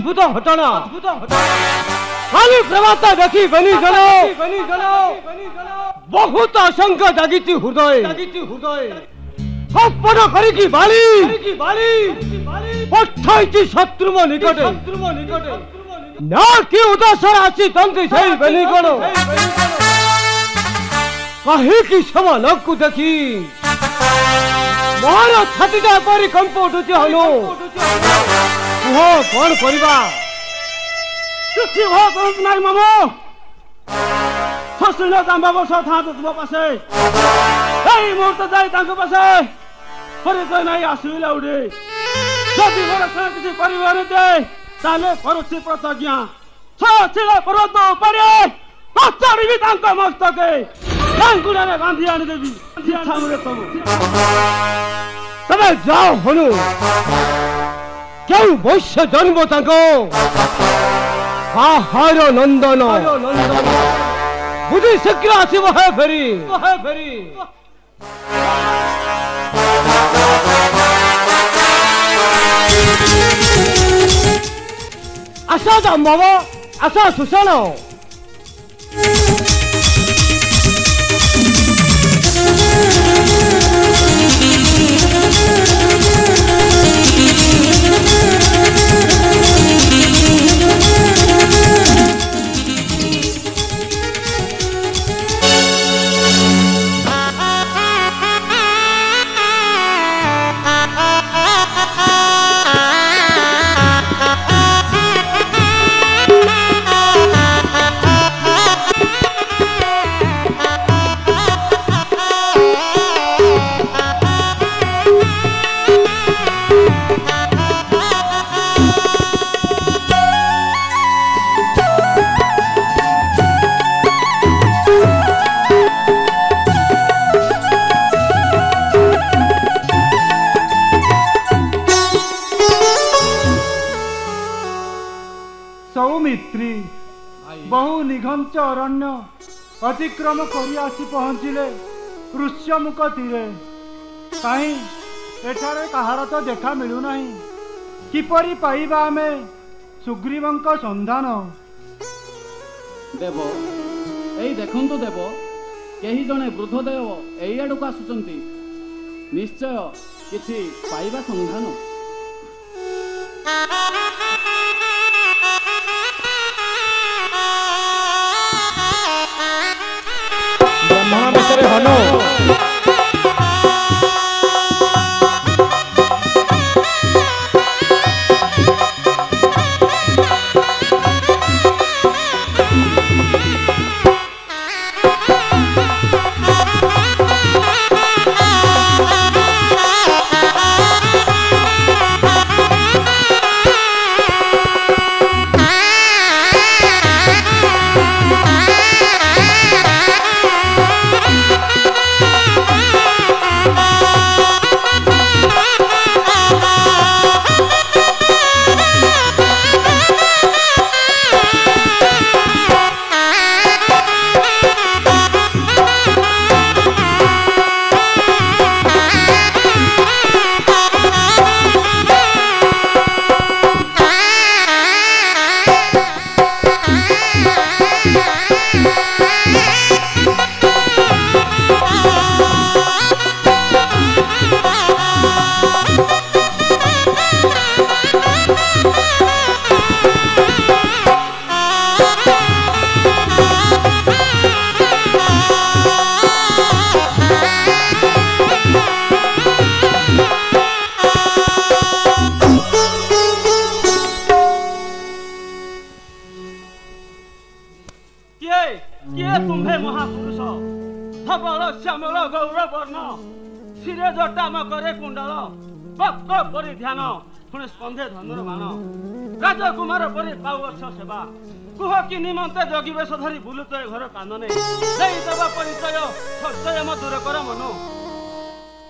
अद्भुत घटना खाली प्रभात देखी बनी गलो बहुत आशंका जागी हृदय कल्पना करी बाली पठाई शत्रु निकटे ना कि उदासर आसी तंत्री सही बनी गलो कहीं की समा लोग को देखी मोर छातीटा परी कंप उठुची हलो कुह कौन करबा किसी हो तुम नहीं मामो फसले दांबा बसा था तो तुम पासे ei मुहूर्त जाई तांको पासे परिचय नहीं आसुला उडे जदि मोर साथ किसी परिवार दे ताले परोक्षी प्रतिज्ञा छिला पर्वत पड़े पचाड़ी भी तांको मस्तके लांगुड़ारे बांधी आनी देवी छामुरे तबे जाओ हनु क्यों वैश्य जन्म तांको आहार नंदन बुद्धि शीघ्र आसव है फेरी आशा जाम्बव आशा सुषण सौमित्री बहु निघंच अरण्य अतिक्रम करी आसी पहुंचिले ऋष्यमुख तीरे कहीं एठारे कहार तो देखा मिलू नहीं किपरि पाइबा आमे सुग्रीवंक संधान देव एई देखंतु देव केही जने वृद्ध देव एई आडक आसुचंती निश्चय किछि पाइबा संधान ब्रह्मण विषय हनो किए तुम्हें महापुरुष धवल श्यामल गौरवर्ण शिरे जटा मकरे कुंडल भक्त परिध्यान पुणे स्कंधे धनुर्बाण राजकुमार परि पावर्ष सेवा कुह कि निमंते जगिवेश धरी बुलुत घर कानने देई देवा परिचय सत्य मधुर कर मनो।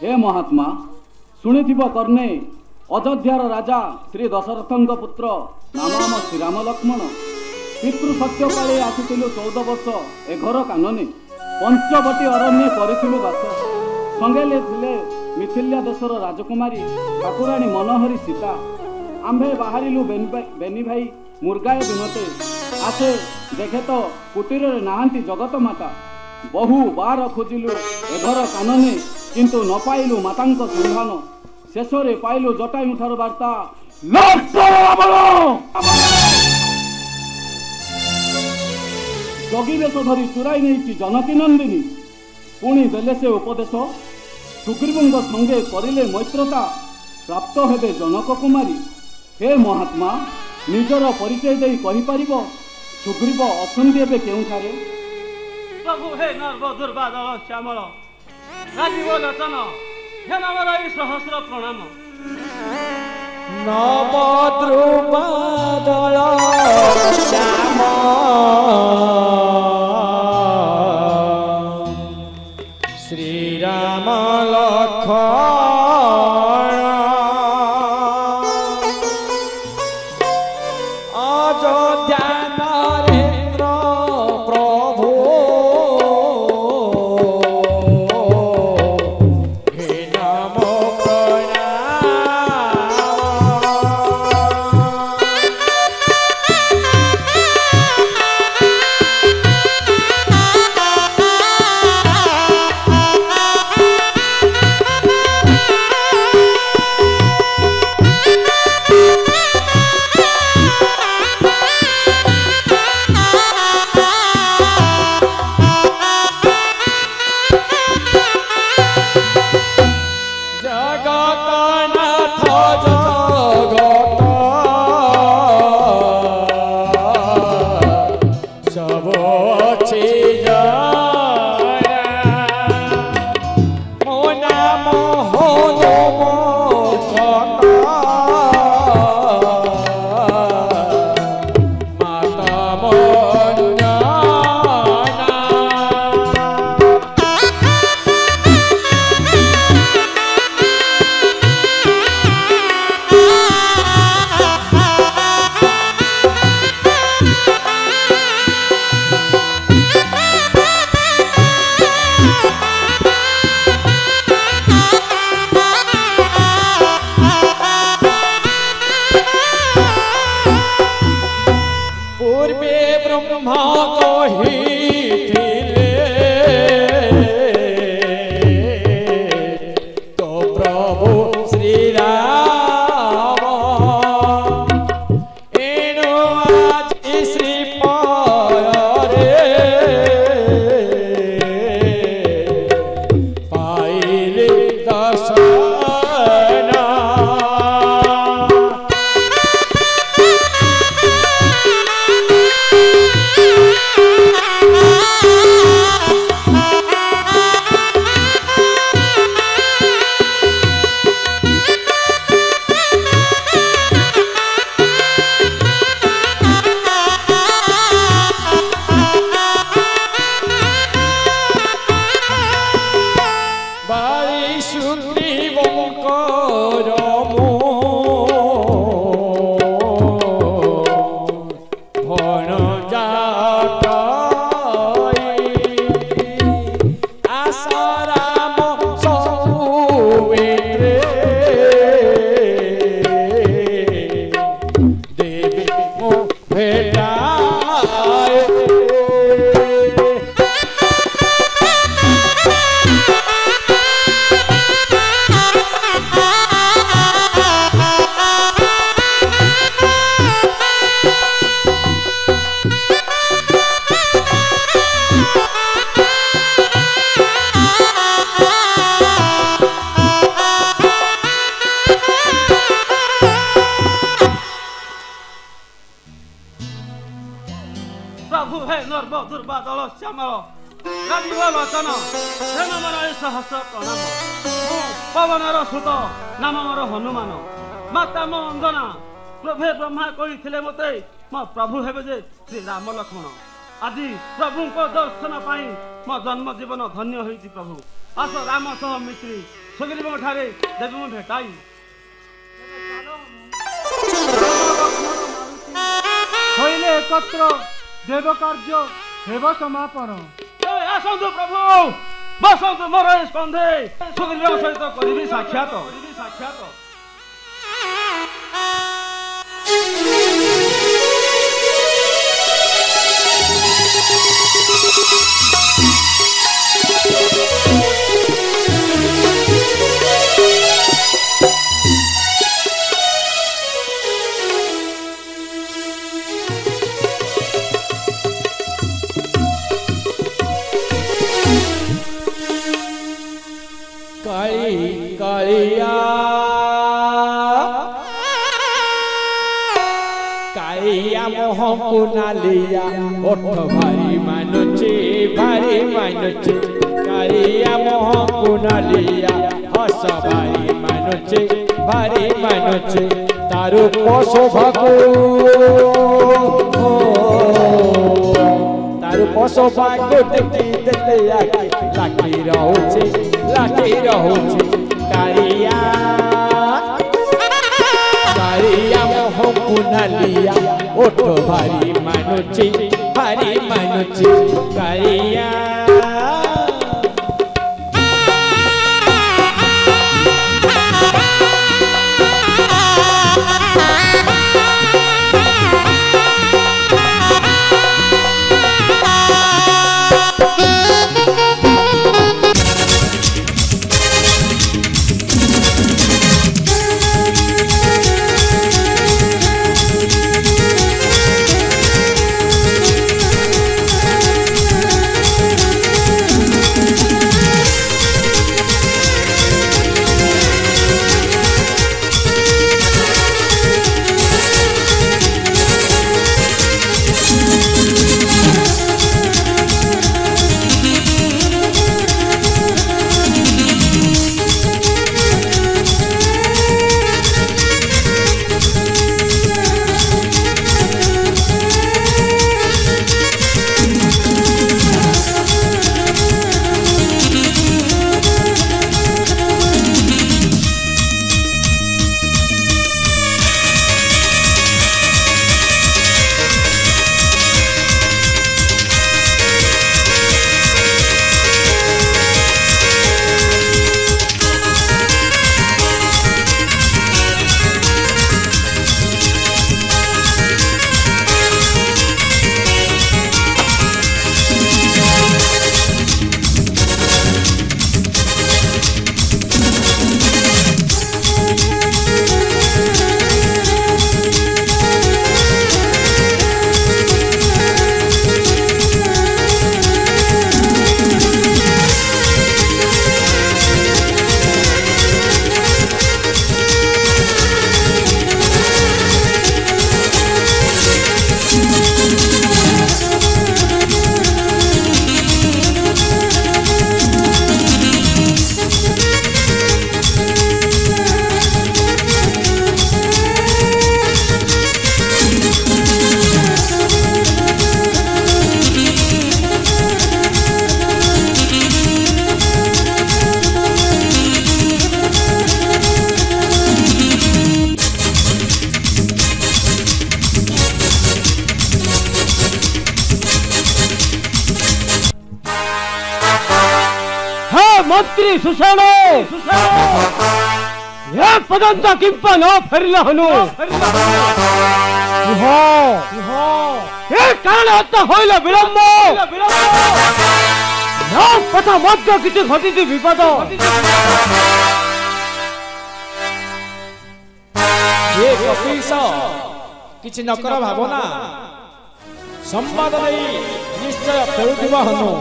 हे महात्मा शुणिथिब कर्णे अयोध्यार राजा श्री दशरथंक पुत्र नाम श्रीराम लक्ष्मण पितृ सत्य काले आसिथिलु 14 वर्ष ए घर कानने पंचवटी अरण्य करिथिलु बास संगेले थिले मिथिल्या देशर राजकुमारी ठाकुराणी मनोहरी सीता आम्भे बाहरिलु बेनी भाई मुर्गाए बिनते आसे देखे तो कुटीर नाहांती जगत माता बहु बार खोजिलु एघर कानने किंतु न पाइलु मातांक संधान शेषरे पाइलु जटायुठार वार्ता जगी बेश धरी चुराई नहीं जनकी नंदिनी पुणी देले से उपदेश सुग्रीव संगे करिले मैत्रता प्राप्त हेबे जनक कुमारी। हे महात्मा निजर परिचय दे कहि सुग्रीव अछंती एबे केउठारे? प्रभु हे नर्व दुर्बादल श्यामल राजीव लोचन हे नमर ई सहस्र प्रणाम। नव द्रुबादल श्याम श्रीराम लक्ष्मण अयोध्या नरेंद्र प्रभु हे नमो प्रभु हे नर्व दुर्बादल श्यामल राजीव लोचन हे नमर ई सहस्र प्रणाम। पवनर सुत नाम मोर हनुमान माता मो अंगना प्रभु ब्रह्मा कही मते मो प्रभु हेबे जे श्री राम लक्ष्मण। आज प्रभु को दर्शन पाई मो जन्म जीवन धन्य होईछि। प्रभु आस राम सह मिश्री सुग्रीव ठारे देवी मु भेटाई होइले एकत्र देव कार्य हेब समापन। आसतु प्रभु बसतु मोर स्कंधे सुग्रीव सहित करिबी साक्षात। काली कालिया कालिया मोह को नालिया ओठ भारी मानुचे कालिया मोह को नालिया हस भारी मानुचे तारु शोभा को तारु शोभा को देखी देखते लाखी रहुचे कालिया कालिया मोह को नालिया ओठ भारी मानुचे कालिया मंत्री सुषेण पर्यंत किंप न फेरिल हनु कारण हत्या होइल विलंब पथ मध्य किसी घटी विपद ये कपीस किसी नकर भावना संवाद नहीं निश्चय फेरुथिबा हनु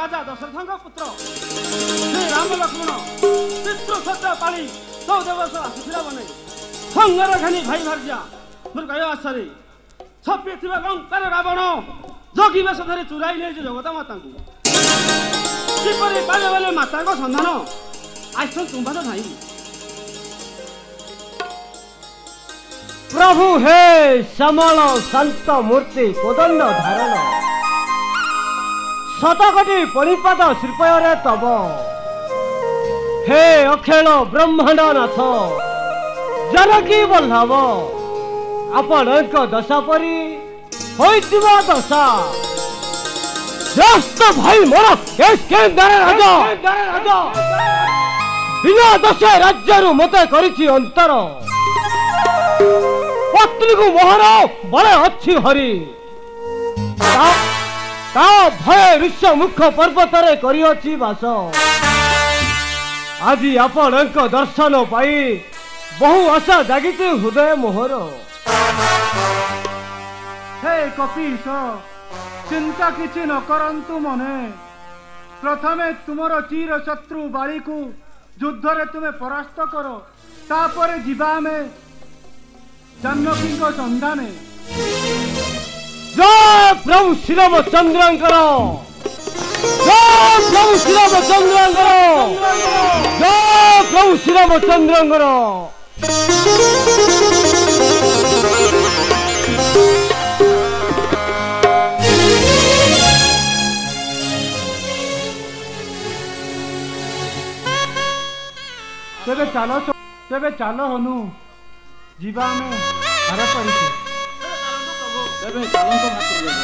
राजा दशरथ पुत्र श्री राम लक्ष्मण पितृ सत्य पाली 14 वर्ष आसीथिला बने संगर घनी भाई भर्जा दुर्गय आसरे छपी थिबा लंकार रावण जोगी बेश धरि चुराई ले जगत माता को किपरि बाले बाले माता को संधान आइसन तुम्बाद भाई प्रभु हे समल संत मूर्ति कोदंड धारण शतकोटी परिपाद श्रीपय तब हे अखेल ब्रह्मांड नाथ जानकी बल्लभ आपण दशा परी होइतिबा दशा ରାସ୍ତା ଭାଇ ମୋର କେନ୍ଦ୍ର ରାଜା ବିନା ଦୋଷ ରାଜ୍ୟରୁ ମତେ କରିଛି ଅନ୍ତର ପତ୍ନୀକୁ ମୋହର ବଳେ ଅଛି ହରି ତା ଭୟ ଋଷ୍ୟ ମୁଖ ପର୍ବତରେ କରିଅଛି ବାସ ଆଜି ଆପଣଙ୍କ ଦର୍ଶନ ପାଇ ବହୁ ଆଶା ଜାଗିଛି ହୃଦୟ ମୋହର। हे कपीश चिंता किछि न करंतु मने प्रथमे तुमर चीर शत्रु बाली को युद्ध रे तुम्हें परास्त करो तापर जीवा में जानकी को संधाने। जय प्रभु श्री रामचंद्रंकर जय प्रभु श्री रामचंद्रंकर जय प्रभु श्री रामचंद्रंकर। तेबे चालो हनु जीवा में हर परिचे ତେବେ ଚାଲନ୍ତୁ ଭାତୃଦେବ।